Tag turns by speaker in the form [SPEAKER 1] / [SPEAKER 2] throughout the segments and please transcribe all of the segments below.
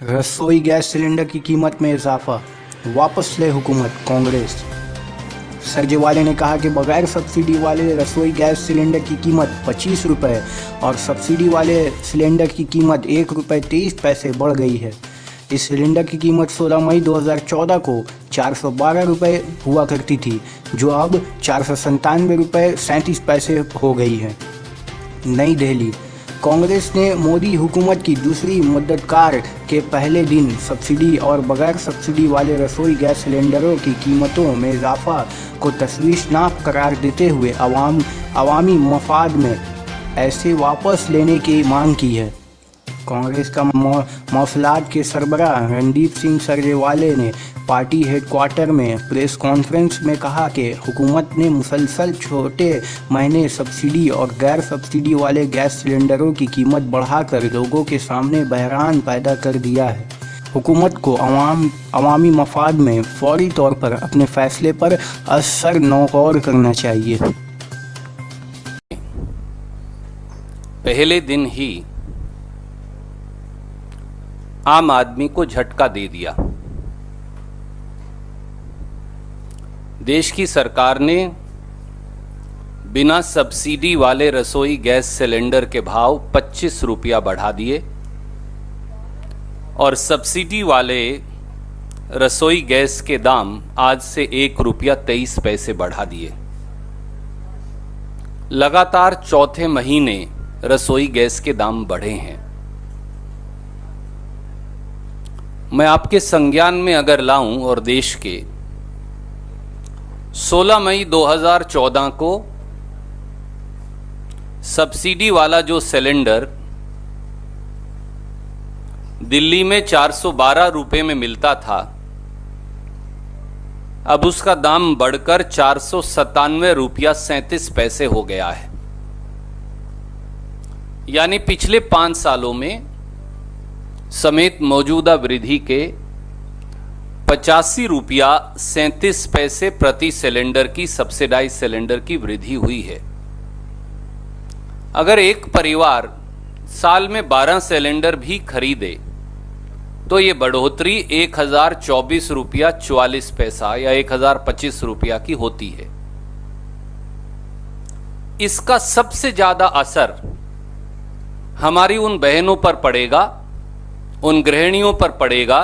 [SPEAKER 1] रसोई gas cylinder की कीमत में इजाफा, वापस ले हुकूमत। कांग्रेस सरजेवाले ने कहा कि बगैर सब्सिडी वाले रसोई गैस सिलेंडर की कीमत 25 रुपये और सब्सिडी वाले सिलेंडर की कीमत 1 रुपये 23 पैसे बढ़ गई है। इस सिलेंडर की कीमत 16 मई 2014 को 412 रुपये हुआ करती थी, जो अब 497 रुपये 37 पैसे हो गई है। नई दिल्ली, कांग्रेस ने मोदी हुकूमत की दूसरी मुद्दतकार के पहले दिन सब्सिडी और बगैर सब्सिडी वाले रसोई गैस सिलेंडरों की कीमतों में इजाफा को तशवीशनाक करार देते हुए अवामी मफाद में ऐसे वापस लेने की मांग की है। कांग्रेस का मौसलात के सरबराह रणदीप सिंह सरजेवाले ने पार्टी हेडक्वार्टर में प्रेस कॉन्फ्रेंस में कहा कि हुकूमत ने मुसलसल छोटे महीने सब्सिडी और गैर सब्सिडी वाले गैस सिलेंडरों की कीमत बढ़ाकर लोगों के सामने बहरान पैदा कर दिया है। हुकूमत को अवामी मफाद में फौरी तौर पर अपने फैसले पर असर नौगौर करना चाहिए।
[SPEAKER 2] पहले दिन ही आम आदमी को झटका दे दिया। देश की सरकार ने बिना सब्सिडी वाले रसोई गैस सिलेंडर के भाव 25 रुपया बढ़ा दिए और सब्सिडी वाले रसोई गैस के दाम आज से 1 रुपया 23 पैसे बढ़ा दिए। लगातार चौथे महीने रसोई गैस के दाम बढ़े हैं। मैं आपके संज्ञान में अगर लाऊं और देश के 16 मई 2014 को सब्सिडी वाला जो सिलेंडर दिल्ली में 412 रुपए में मिलता था, अब उसका दाम बढ़कर 497 रुपया 37 पैसे हो गया है। यानी पिछले 5 सालों में समेत मौजूदा वृद्धि के 85 रुपया 37 पैसे प्रति सिलेंडर की सब्सिडाइज सिलेंडर की वृद्धि हुई है। अगर एक परिवार साल में 12 सिलेंडर भी खरीदे तो ये बढ़ोतरी 1024 रुपया 44 पैसा या 1025 रुपया की होती है। इसका सबसे ज्यादा असर हमारी उन बहनों पर पड़ेगा, उन गृहिणियों पर पड़ेगा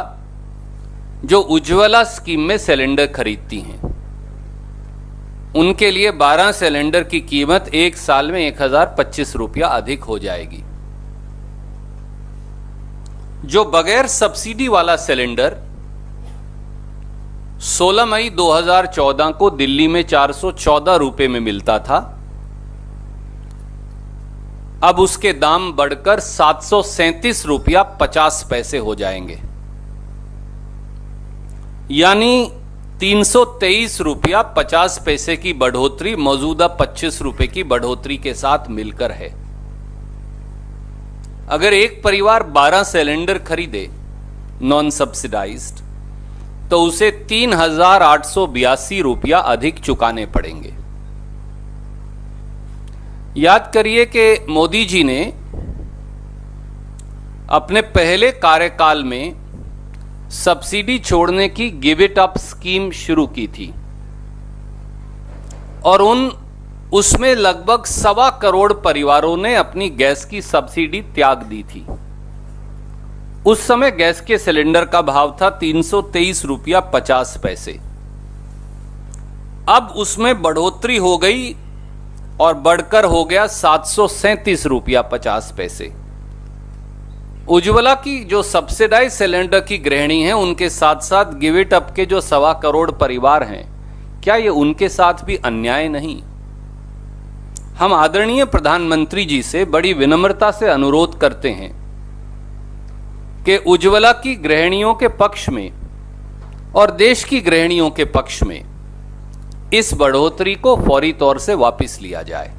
[SPEAKER 2] जो उज्ज्वला स्कीम में सिलेंडर खरीदती हैं। उनके लिए 12 सिलेंडर की कीमत एक साल में 1025 रुपया अधिक हो जाएगी। जो बगैर सब्सिडी वाला सिलेंडर 16 मई 2014 को दिल्ली में 414 रुपए में मिलता था, अब उसके दाम बढ़कर 737 रुपया 50 पैसे हो जाएंगे। यानी 323 रुपया 50 पैसे की बढ़ोतरी मौजूदा 25 रुपए की बढ़ोतरी के साथ मिलकर है। अगर एक परिवार 12 सिलेंडर खरीदे नॉन सब्सिडाइज्ड तो उसे 3,882 रुपया अधिक चुकाने पड़ेंगे। याद करिए कि मोदी जी ने अपने पहले कार्यकाल में सब्सिडी छोड़ने की गिव इट अप स्कीम शुरू की थी और उसमें लगभग 1.25 करोड़ परिवारों ने अपनी गैस की सब्सिडी त्याग दी थी। उस समय गैस के सिलेंडर का भाव था 323 रुपया 50 पैसे। अब उसमें बढ़ोतरी हो गई और बढ़कर हो गया 737 रुपया 50 पैसे। उज्ज्वला की जो सब्सिडाइज सिलेंडर की गृहिणी हैं, उनके साथ साथ गिव इट अप के जो 1.25 करोड़ परिवार हैं, क्या ये उनके साथ भी अन्याय नहीं? हम आदरणीय प्रधानमंत्री जी से बड़ी विनम्रता से अनुरोध करते हैं कि उज्ज्वला की गृहिणियों के पक्ष में और देश की गृहिणियों के पक्ष में इस बढ़ोतरी को फौरी तौर से वापस लिया जाए।